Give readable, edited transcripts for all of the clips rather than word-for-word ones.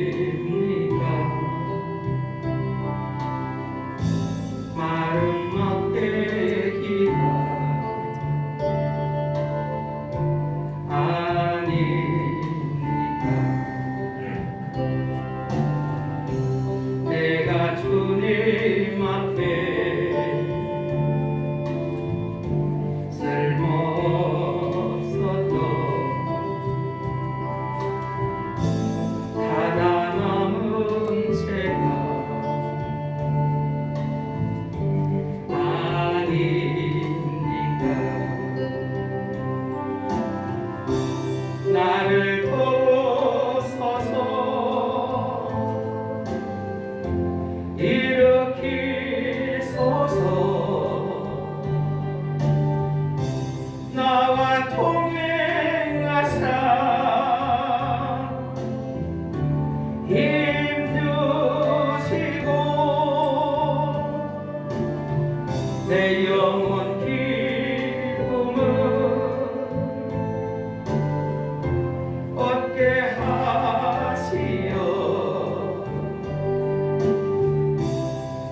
무엇입니까? 마른 막대기가 아닙니까? 내가 주님 앞에 나를 도우소서 일으키소서 나와 동행하사 힘주시고 내 영혼 기쁨을 얻게 하시어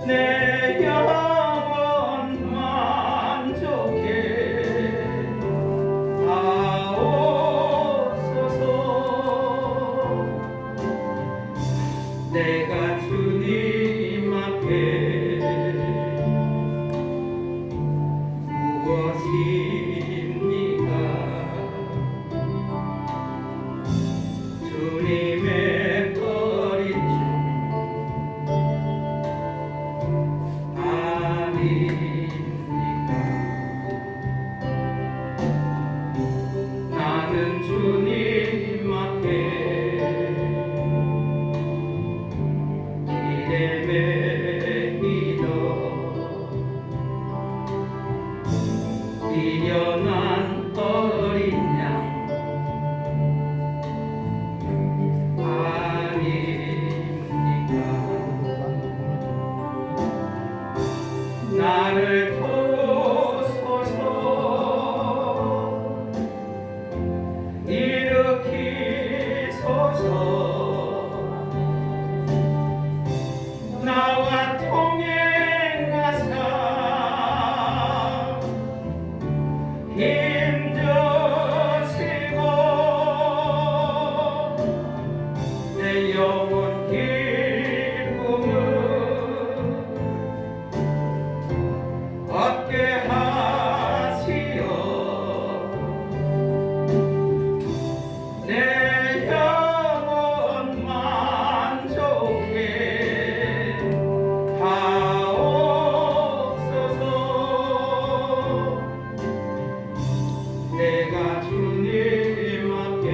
내 영혼 만족해 하옵소서. 내가 주님 앞에 무엇입니까? 주님의 거리 중 아닙니까? 나는 주님 앞에 기대 매이도 미련한 어린 양 나를 도우소서 일으키소서 나와 통행하사 힘주시고 내 영혼 기쁨을 얻게 하시어 내 영혼 만족해 하옵소서. 내가 주님 앞에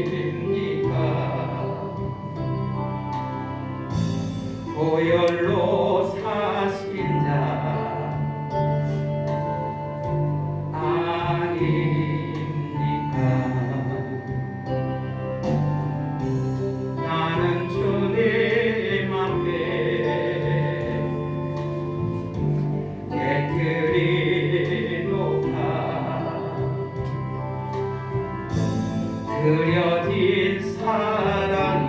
무엇입니까? 보혈로 사신 자 아닙니까? 나는 주님 앞에 깨끗이 높아 드려진 사랑이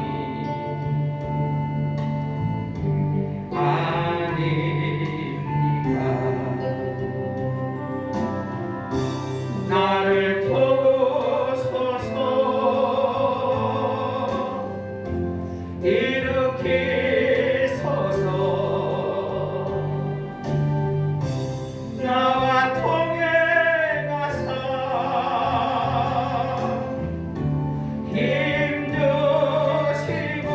나를 도우소서 일으키소서 나와 통행하사 힘주시고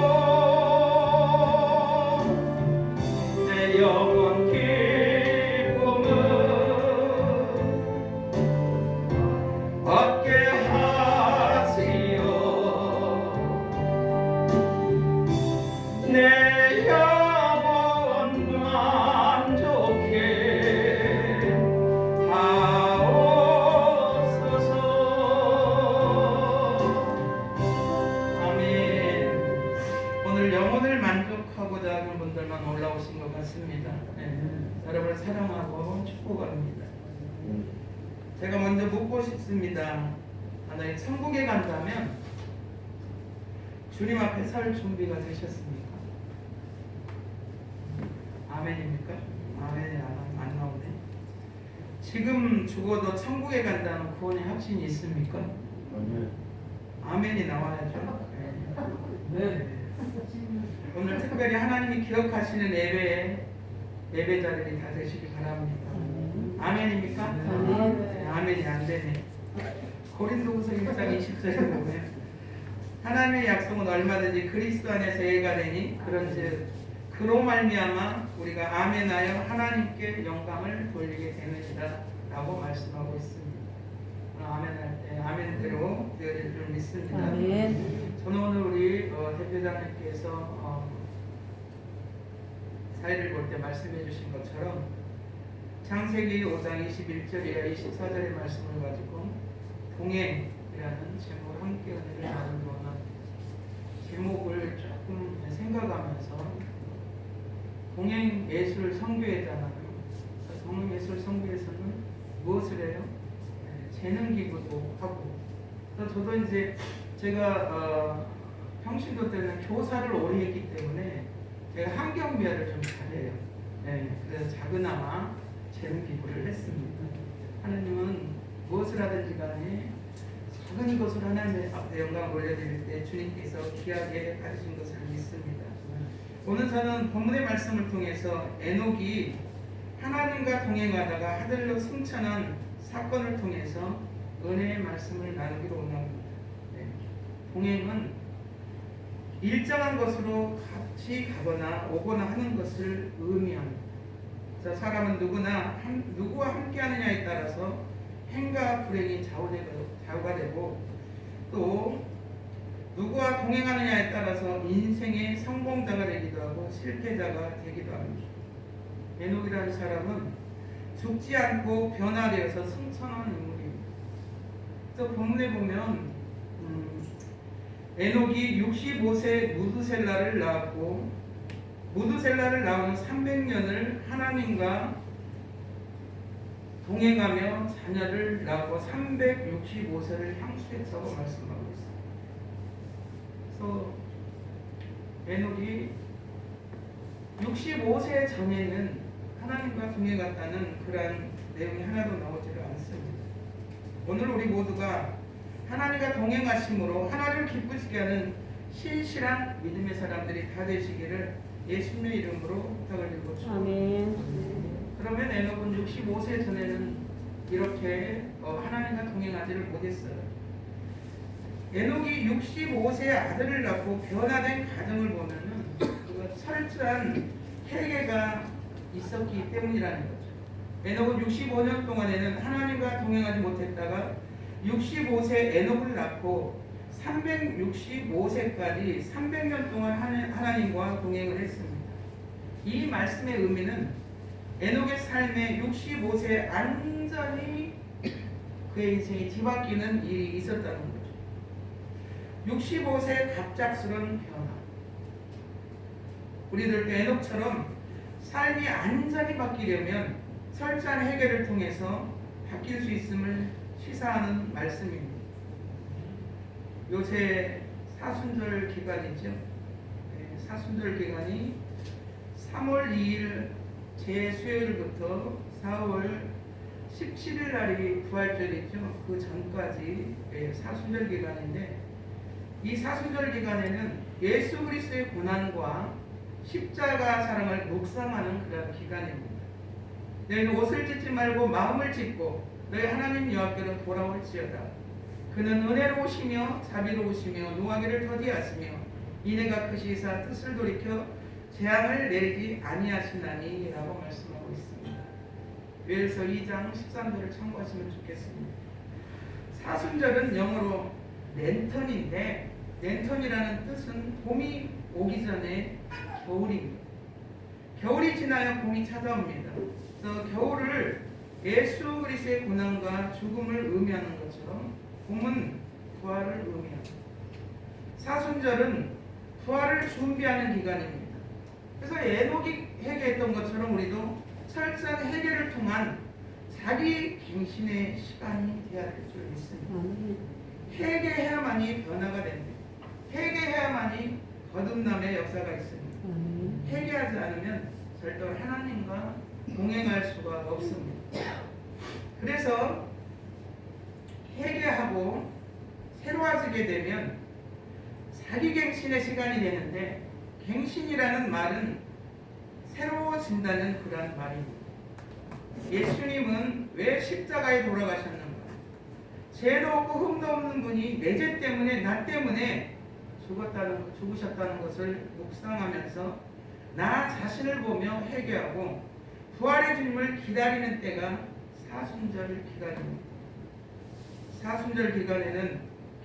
내 영혼 기쁨을 얻게 하시어 내 영혼 만족해 하옵소서. 아멘. 오늘 영혼을 만족하고자 하는 분들만 올라오신 것 같습니다. 네. 여러분을 사랑하고 축복합니다. 자, 제가 먼저 묻고 싶습니다. 만약에 천국에 간다면 주님 앞에 설 준비가 되셨습니까? 아멘입니까? 아멘이 안 나오네. 지금 죽어도 천국에 간다는 구원의 확신이 있습니까? 아멘이 나와야죠. 네. 오늘 특별히 하나님이 기억하시는 예배자들이 다 되시기 바랍니다. 아멘입니까? 네, 아멘이 안 되네. 고린도후서 1장 20절에 보면 하나님의 약속은 얼마든지 그리스도 안에서 예가 되니 그런즉 그로 말미암아 우리가 아멘하여 하나님께 영광을 돌리게 되느니라 라고 말씀하고 있습니다. 아멘할 때 아멘대로 되어질 줄 믿습니다. 아멘. 저는 오늘 우리 대표자님께서 사회를 볼 때 말씀해 주신 것처럼 창세기 5장 21절이나 24절의 말씀을 가지고 동행이라는 제목을 함께 은혜를 나누는 제목을 조금 생각하면서 동행 예술 선교회잖아요. 동행 예술 선교회에서는 무엇을 해요? 재능 기부도 하고 또 저도 이제 제가 평신도 때는 교사를 오래 했기 때문에 제가 환경미화를 좀 잘해요. 네, 그래서 작은아마 재능 기부를 했습니다. 하나님은 무엇을 하든지 간에 작은 것을 하나님의 앞에 영광을 올려드릴 때 주님께서 귀하게 가르친 것을 믿습니다. 오늘 저는 본문의 말씀을 통해서 에녹이 하나님과 동행하다가 하늘로 승천한 사건을 통해서 은혜의 말씀을 나누기로 원합니다. 네. 동행은 일정한 것으로 같이 가거나 오거나 하는 것을 의미합니다. 그래서 사람은 누구와 함께 하느냐에 따라서 행과 불행이 좌우가 되고 또 누구와 동행하느냐에 따라서 인생의 성공자가 되기도 하고 실패자가 되기도 합니다. 에녹이라는 사람은 죽지 않고 변화되어서 승천한 인물입니다. 또 본문에 보면 에녹이 65세 무드셀라를 낳았고 무드셀라를 낳은 300년을 하나님과 동행하며 자녀를 낳고 365세를 향수했다고 말씀하고 있습니다. 그래서 에녹이 65세 전에는 하나님과 동행했다는 그러한 내용이 하나도 나오지를 않습니다. 오늘 우리 모두가 하나님과 동행하심으로 하나님을 기쁘시게 하는 신실한 믿음의 사람들이 다 되시기를 예수님의 이름으로 부탁을 드리고 축원합니다. 그러면 에녹은 65세 전에는 이렇게 하나님과 동행하지를 못했어요. 에녹이 65세 아들을 낳고 변화된 가정을 보면은 그 철저한 회개가 있었기 때문이라는 거죠. 에녹은 65년 동안에는 하나님과 동행하지 못했다가 65세 에녹을 낳고 365세까지 300년 동안 하나님과 동행을 했습니다. 이 말씀의 의미는 에녹의 삶에 65세에 완전히 그의 인생이 뒤바뀌는 일이 있었다는 거죠. 65세의 갑작스러운 변화. 우리들도 에녹처럼 삶이 완전히 바뀌려면 철저한 해결을 통해서 바뀔 수 있음을 시사하는 말씀입니다. 요새 사순절 기간이죠. 네, 사순절 기간이 3월 2일 제수요일부터 4월 17일 날이 부활절이죠. 그 전까지 사순절 기간인데 이 사순절 기간에는 예수 그리스도의 고난과 십자가 사랑을 묵상하는 그런 기간입니다. 너희는 옷을 찢지 말고 마음을 찢고 너희 하나님 여호와께로 돌아올지어다. 그는 은혜로우시며 자비로우시며 노하기를 더디하시며 이내가 크시사 뜻을 돌이켜 재앙을 내리지 아니하시나니 라고 말씀하고 있습니다. 요엘서 2장 13절을 참고하시면 좋겠습니다. 사순절은 영어로 랜턴인데 랜턴이라는 뜻은 봄이 오기 전에 겨울입니다. 겨울이 지나야 봄이 찾아옵니다. 그래서 겨울을 예수 그리스도의 고난과 죽음을 의미하는 것처럼 봄은 부활을 의미합니다. 사순절은 부활을 준비하는 기간입니다. 그래서 에녹이 회개했던 것처럼 우리도 철저한 회개를 통한 자기 갱신의 시간이 되어야 될 줄 믿습니다. 회개해야만이 변화가 됩니다. 회개해야만이 거듭남의 역사가 있습니다. 회개하지 않으면 절대로 하나님과 동행할 수가 없습니다. 그래서 회개하고 새로워지게 되면 자기 갱신의 시간이 되는데, 갱신이라는 말은 새로워진다는 그런 말입니다. 예수님은 왜 십자가에 돌아가셨는가? 죄도 없고 흠도 없는 분이 내 죄 때문에, 나 때문에 죽으셨다는 것을 묵상하면서 나 자신을 보며 회개하고 부활의 주님을 기다리는 때가 사순절 기간입니다. 사순절 기간에는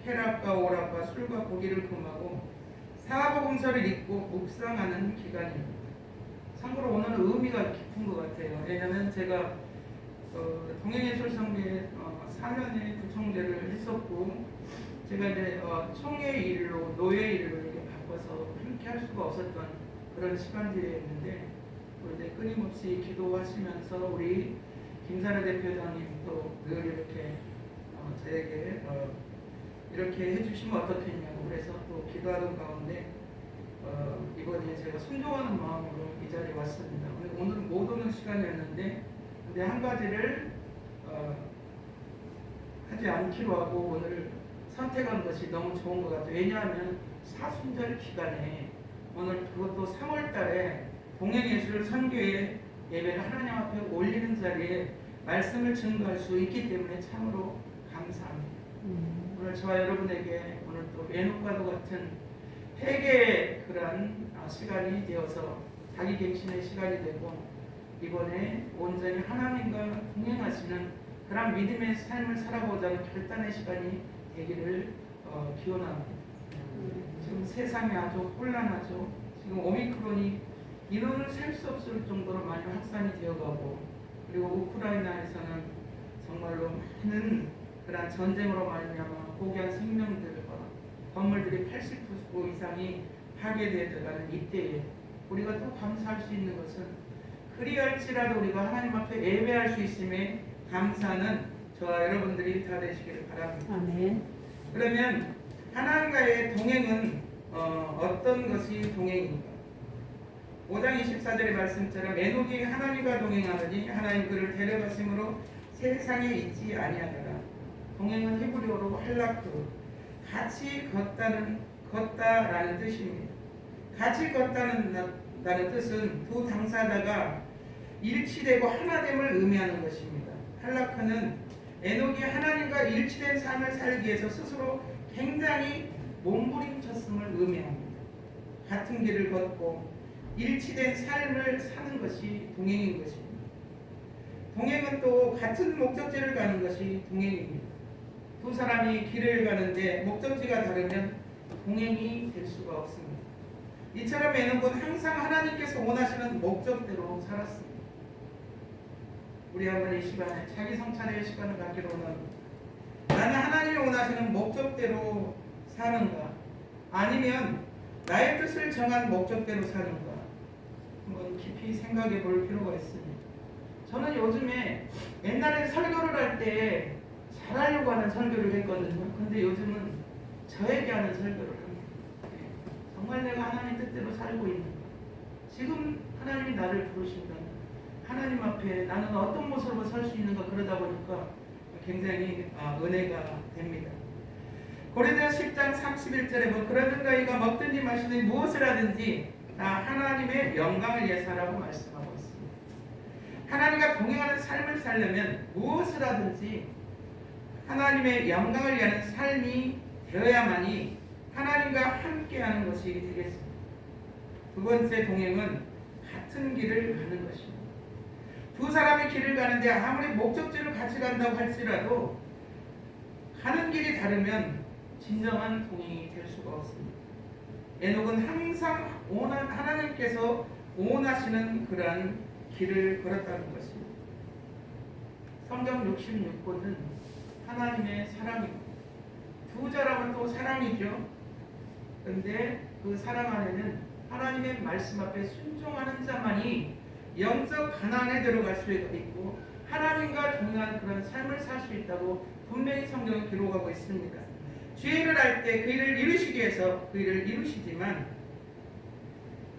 쾌락과 오락과 술과 고기를 금하고 사복음서를 읽고 묵상하는 기간입니다. 참고로 오늘은 의미가 깊은 것 같아요. 왜냐하면 제가 동행예술성교회 4년의 부총재를 했었고, 제가 이제 총회 일로 노예 일로 이렇게 바꿔서 함께 할 수가 없었던 그런 시간들이었는데, 또 이제 끊임없이 기도하시면서 우리 김사라 대표장님도 늘 이렇게 저에게 이렇게 해주시면 어떻겠냐고 그래서 또 기도하던 가운데 이번에 제가 순종하는 마음으로 이 자리에 왔습니다. 오늘은 못 오는 시간이었는데, 근데 한 가지를 하지 않기로 하고 오늘 선택한 것이 너무 좋은 것 같아요. 왜냐하면 사순절 기간에 오늘 그것도 3월 달에 동행예술 선교회 예배를 하나님 앞에 올리는 자리에 말씀을 증거할 수 있기 때문에 참으로 감사합니다. 오늘 저와 여러분에게 오늘 또 외눈과도 같은 회개의 그러한 시간이 되어서 자기 갱신의 시간이 되고, 이번에 온전히 하나님과 동행하시는 그런 믿음의 삶을 살아보자 하는 결단의 시간이 되기를 기원합니다. 지금 세상이 아주 혼란하죠. 지금 오미크론이 인원을 셀 수 없을 정도로 많이 확산이 되어가고, 그리고 우크라이나에서는 정말로 많은 그런 전쟁으로 말미암아 고귀한 생명들과 건물들이 80% 이상이 파괴되어 들어가는 이때에 우리가 또 감사할 수 있는 것은, 그리할지라도 우리가 하나님 앞에 예배할 수 있음에 감사하는 저와 여러분들이 다 되시기를 바랍니다. 아멘. 그러면 하나님과의 동행은 어떤 것이 동행입니까? 5장 24절의 말씀처럼 에녹이 하나님과 동행하더니 하나님 그를 데려가심으로 세상에 있지 아니하더라. 동행은 히브리어로 할라크, 같이 걷다라는 뜻입니다. 같이 걷다는 뜻은 두 당사자가 일치되고 하나됨을 의미하는 것입니다. 할라크는 에녹이 하나님과 일치된 삶을 살기 위해서 스스로 굉장히 몸부림쳤음을 의미합니다. 같은 길을 걷고 일치된 삶을 사는 것이 동행인 것입니다. 동행은 또 같은 목적지를 가는 것이 동행입니다. 두 사람이 길을 가는데 목적지가 다르면 동행이 될 수가 없습니다. 이처럼 에녹은 항상 하나님께서 원하시는 목적대로 살았습니다. 우리 한번 이 시간에 자기 성찰의 시간을 갖기로 원합니다. 나는 하나님이 원하시는 목적대로 사는가, 아니면 나의 뜻을 정한 목적대로 사는가, 한번 깊이 생각해 볼 필요가 있습니다. 저는 요즘에 옛날에 설교를 할 때 잘하려고 하는 설교를 했거든요. 근데 요즘은 저에게 하는 설교를 합니다. 정말 내가 하나님 뜻대로 살고 있는가, 지금 하나님이 나를 부르신다면 하나님 앞에 나는 어떤 모습으로 설 수 있는가, 그러다 보니까 굉장히 은혜가 됩니다. 고린도서 10장 31절에 뭐 그러든가 이가 먹든지 마시든지 무엇을 하든지 다 하나님의 영광을 위해서라고 말씀하고 있습니다. 하나님과 동행하는 삶을 살려면 무엇을 하든지 하나님의 영광을 위하는 삶이 되어야만이 하나님과 함께하는 것이 되겠습니다. 두 번째 동행은 같은 길을 가는 것입니다. 두 사람이 길을 가는데 아무리 목적지를 같이 간다고 할지라도 가는 길이 다르면 진정한 동행이 될 수가 없습니다. 에녹은 항상 하나님께서 원하시는 그러한 길을 걸었다는 것입니다. 성경 66권은 하나님의 사랑입니다. 두 사람은 또 사랑이죠. 그런데 그 사랑 안에는 하나님의 말씀 앞에 순종하는 자만이 영적 가나안에 들어갈 수 있고, 하나님과 동행한 그런 삶을 살 수 있다고 분명히 성경은 기록하고 있습니다. 주의 일을 할 때 그 일을 이루시기 위해서 그 일을 이루시지만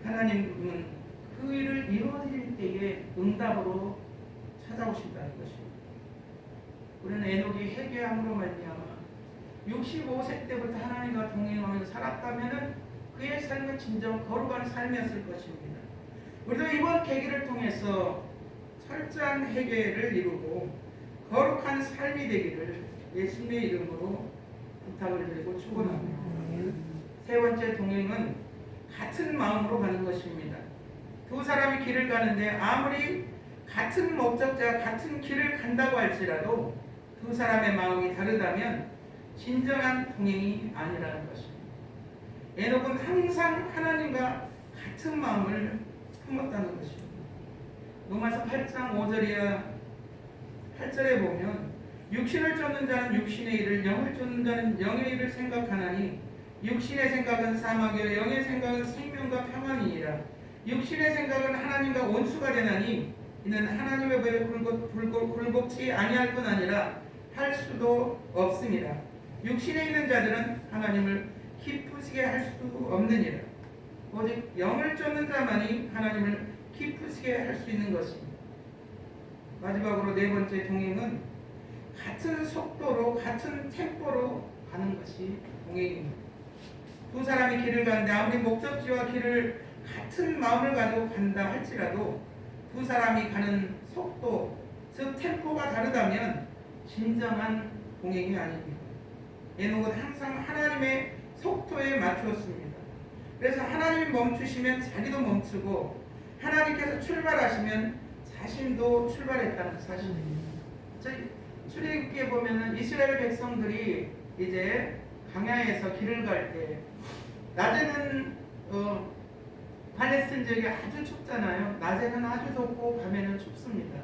하나님은 그 일을 이루어질 때에 응답으로 찾아오신다는 것입니다. 우리는 에녹이 회개함으로 말미암아 65세 때부터 하나님과 동행하면서 살았다면 그의 삶은 진정 거룩한 삶이었을 것입니다. 우리도 이번 계기를 통해서 철저한 회개를 이루고 거룩한 삶이 되기를 예수님의 이름으로 부탁을 드리고 축원합니다. 세 번째 동행은 같은 마음으로 가는 것입니다. 두 사람이 길을 가는데 아무리 같은 목적자 같은 길을 간다고 할지라도 두 사람의 마음이 다르다면 진정한 동행이 아니라는 것입니다. 에녹은 항상 하나님과 같은 마음을 품었다는 것입니다. 로마서 8장 5절이야 8절에 보면 육신을 쫓는 자는 육신의 일을 영을 쫓는 자는 영의 일을 생각하나니 육신의 생각은 사망이요 영의 생각은 생명과 평안이니라. 육신의 생각은 하나님과 원수가 되나니 이는 하나님의 법에 굴복치 아니할 뿐 아니라 할 수도 없습니다. 육신에 있는 자들은 하나님을 기쁘시게 할 수 없느니라. 오직 영을 쫓는 자만이 하나님을 기쁘시게 할 수 있는 것입니다. 마지막으로 네 번째 동행은 같은 속도로 같은 템포로 가는 것이 동행입니다. 두 사람이 길을 가는데 아무리 목적지와 길을 같은 마음을 가지고 간다 할지라도 두 사람이 가는 속도, 즉 템포가 다르다면 진정한 동행이 아닙니다. 에녹은 항상 하나님의 속도에 맞추었습니다. 그래서 하나님이 멈추시면 자기도 멈추고 하나님께서 출발하시면 자신도 출발했다는 사실입니다. 출애굽기에 보면은 이스라엘 백성들이 이제 광야에서 길을 갈 때 낮에는 팔레스틴 지역이 아주 춥잖아요. 낮에는 아주 덥고 밤에는 춥습니다.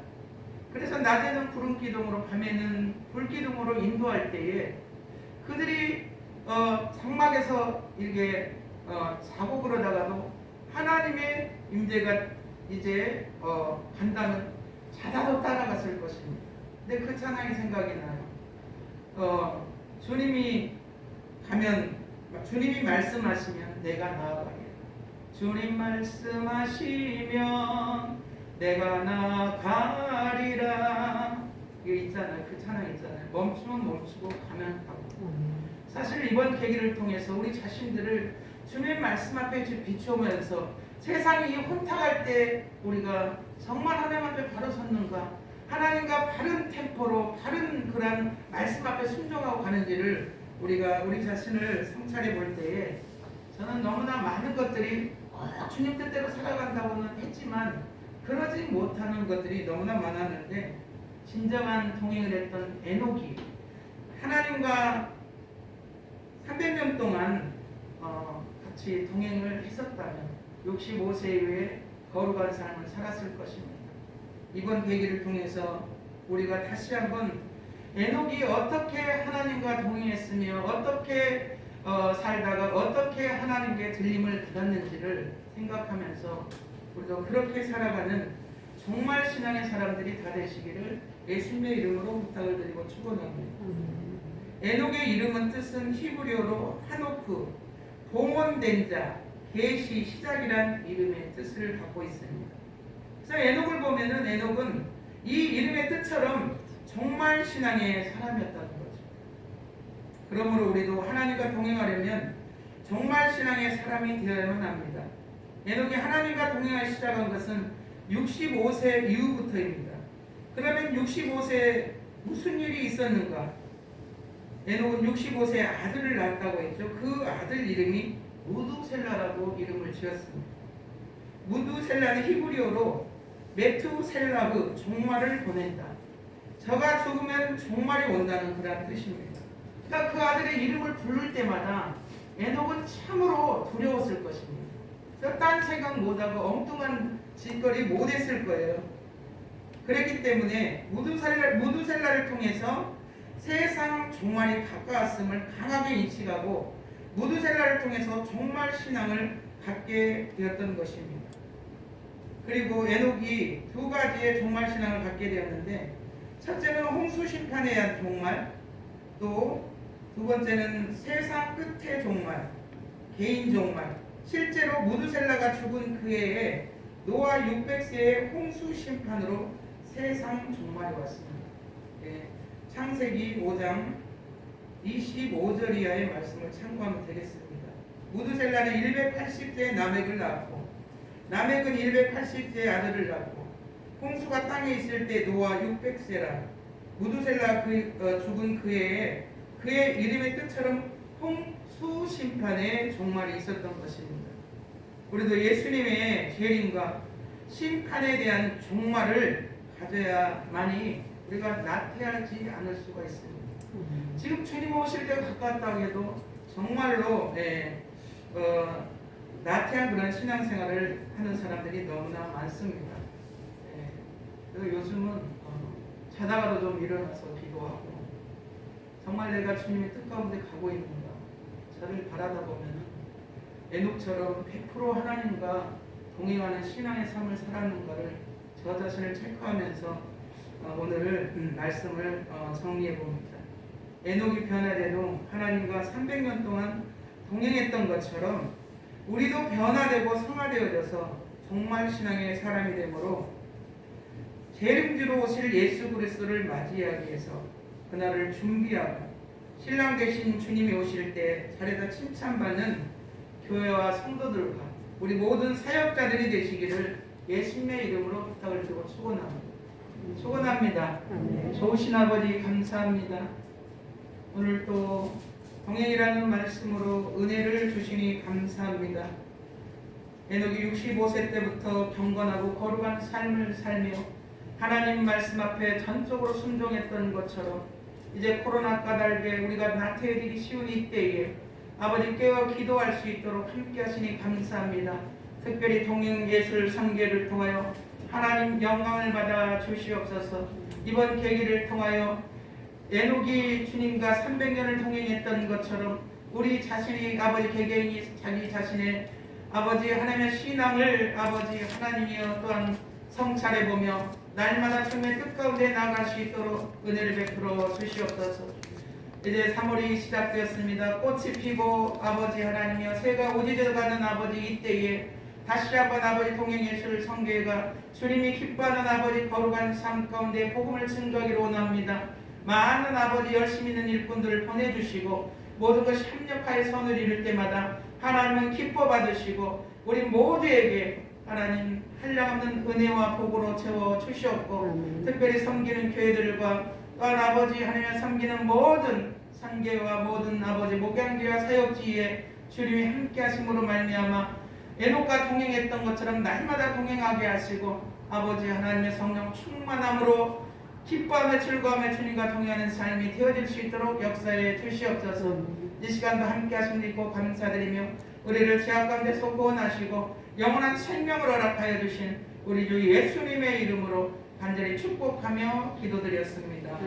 그래서 낮에는 구름 기둥으로 밤에는 불 기둥으로 인도할 때에 그들이 장막에서 이렇게 자고 그러다가도 하나님의 임재가 이제 간다면 자다도 따라갔을 것입니다. 근데 그 찬양이 생각이 나요. 주님이 가면 주님이 말씀하시면 내가 나아가리라. 주님 말씀하시면 내가 나아가리라. 이거 있잖아요. 그 찬양 있잖아요. 멈추면 멈추고 가면 가고. 사실 이번 계기를 통해서 우리 자신들을 주님의 말씀 앞에 비추면서 세상이 혼탁할 때 우리가 정말 하나님 앞에 바로 섰는가, 하나님과 바른 템포로 바른 그런 말씀 앞에 순종하고 가는지를 우리가 우리 자신을 성찰해 볼 때에 저는 너무나 많은 것들이 주님 뜻대로 살아간다고는 했지만 그러지 못하는 것들이 너무나 많았는데 진정한 동행을 했던 에녹이 하나님과 300년 동안 같이 동행을 했었다면 65세 이후에 거룩한 삶을 살았을 것입니다. 이번 계기를 통해서 우리가 다시 한번 에녹이 어떻게 하나님과 동행했으며 어떻게 살다가 어떻게 하나님께 들림을 받았는지를 생각하면서 우리도 그렇게 살아가는 정말 신앙의 사람들이 다 되시기를 예수님의 이름으로 부탁을 드리고 축원합니다. 에녹의 이름은 뜻은 히브리어로 하노크, 봉헌된 자, 계시, 시작이란 이름의 뜻을 갖고 있습니다. 그래서 에녹을 보면은 에녹은 이 이름의 뜻처럼 정말 신앙의 사람이었다는 거죠. 그러므로 우리도 하나님과 동행하려면 정말 신앙의 사람이 되어야만 합니다. 에녹이 하나님과 동행을 시작한 것은 65세 이후부터입니다. 그러면 65세에 무슨 일이 있었는가? 에녹은 65세에 아들을 낳았다고 했죠. 그 아들 이름이 무두셀라라고 이름을 지었습니다. 무두셀라는 히브리어로 메투셀라흐, 종말을 보낸다. 저가 죽으면 종말이 온다는 그런 뜻입니다. 그러니까 그 아들의 이름을 부를 때마다 에녹은 참으로 두려웠을 것입니다. 딴 생각 못하고 엉뚱한 짓거리 못했을 거예요. 그랬기 때문에 무두셀라를 통해서 세상 종말이 가까웠음을 강하게 인식하고 무두셀라를 통해서 종말 신앙을 갖게 되었던 것입니다. 그리고 에녹이 두 가지의 종말 신앙을 갖게 되었는데, 첫째는 홍수 심판에 대한 종말, 또 두 번째는 세상 끝의 종말, 개인 종말. 실제로 무두셀라가 죽은 그 해에 노아 600세의 홍수 심판으로 세상 종말이 왔습니다. 예, 창세기 5장 25절 이하의 말씀을 참고하면 되겠습니다. 무두셀라는 180세에 나멕을 낳았고, 나멕은 180세에 아들을 낳고, 홍수가 땅에 있을 때 노아 600세라. 무두셀라 죽은 그 해에 그의 이름의 뜻처럼 홍수 심판의 종말이 있었던 것입니다. 우리도 예수님의 재림과 심판에 대한 종말을 가져야만이 우리가 나태하지 않을 수가 있습니다. 지금 주님 오실 때가 가까웠다고 해도 정말로 나태한 그런 신앙생활을 하는 사람들이 너무나 많습니다. 그래서 요즘은 자다가도 좀 일어나서 기도하고, 정말 내가 주님의 뜻 가운데 가고 있는가, 저를 바라다 보면 에녹처럼 100% 하나님과 동행하는 신앙의 삶을 살았는가를 저 자신을 체크하면서 오늘 말씀을 정리해 봅니다. 에녹이 변화되도 하나님과 300년 동안 동행했던 것처럼 우리도 변화되고 성화되어져서 정말 신앙의 사람이 되므로 재림주로 오실 예수 그리스도를 맞이하기 위해서 그날을 준비하고, 신랑 되신 주님이 오실 때 자리에다 칭찬받는 교회와 성도들과 우리 모든 사역자들이 되시기를 예수님의 이름으로 부탁을 드리고 축원합니다. 좋으신 아버지 감사합니다. 오늘 또 동행이라는 말씀으로 은혜를 주시니 감사합니다. 에녹이 65세 때부터 경건하고 거룩한 삶을 살며 하나님 말씀 앞에 전적으로 순종했던 것처럼 이제 코로나 까닭에 우리가 나태해지기 쉬운 이때에 아버지 깨어 기도할 수 있도록 함께 하시니 감사합니다. 특별히 동행예술 선교를 통하여 하나님 영광을 받아 주시옵소서. 이번 계기를 통하여 에녹이 주님과 300년을 동행했던 것처럼 우리 자신이 아버지 개개인이 자기 자신의 아버지 하나님의 신앙을 아버지 하나님이여 또한 성찰해보며 날마다 주님의 뜻 가운데 나아갈 수 있도록 은혜를 베풀어 주시옵소서. 이제 3월이 시작되었습니다. 꽃이 피고 아버지 하나님이여 새가 우지져가는 아버지 이때에 다시 한번 아버지 동행예술 선교회가 주님이 기뻐하는 아버지 거룩한 삶 가운데 복음을 증거하기로 원합니다. 많은 아버지 열심히 있는 일꾼들을 보내주시고 모든 것이 협력하여 선을 이룰 때마다 하나님은 기뻐 받으시고 우리 모두에게 하나님 한량없는 은혜와 복으로 채워 주시옵고, 특별히 섬기는 교회들과 또한 아버지 하나님을 섬기는 모든 선교와 모든 아버지 목양지와 사역지에 주님이 함께 하심으로 말미암아 에녹과 동행했던 것처럼 날마다 동행하게 하시고 아버지 하나님의 성령 충만함으로 기뻐하며 즐거워하며 주님과 동행하는 삶이 되어질 수 있도록 역사해 주시옵소서. 이 시간도 함께 하심을 믿고 감사드리며 우리를 죄악 가운데서 구원하시고 영원한 생명을 허락하여 주신 우리 주 예수님의 이름으로 간절히 축복하며 기도드렸습니다.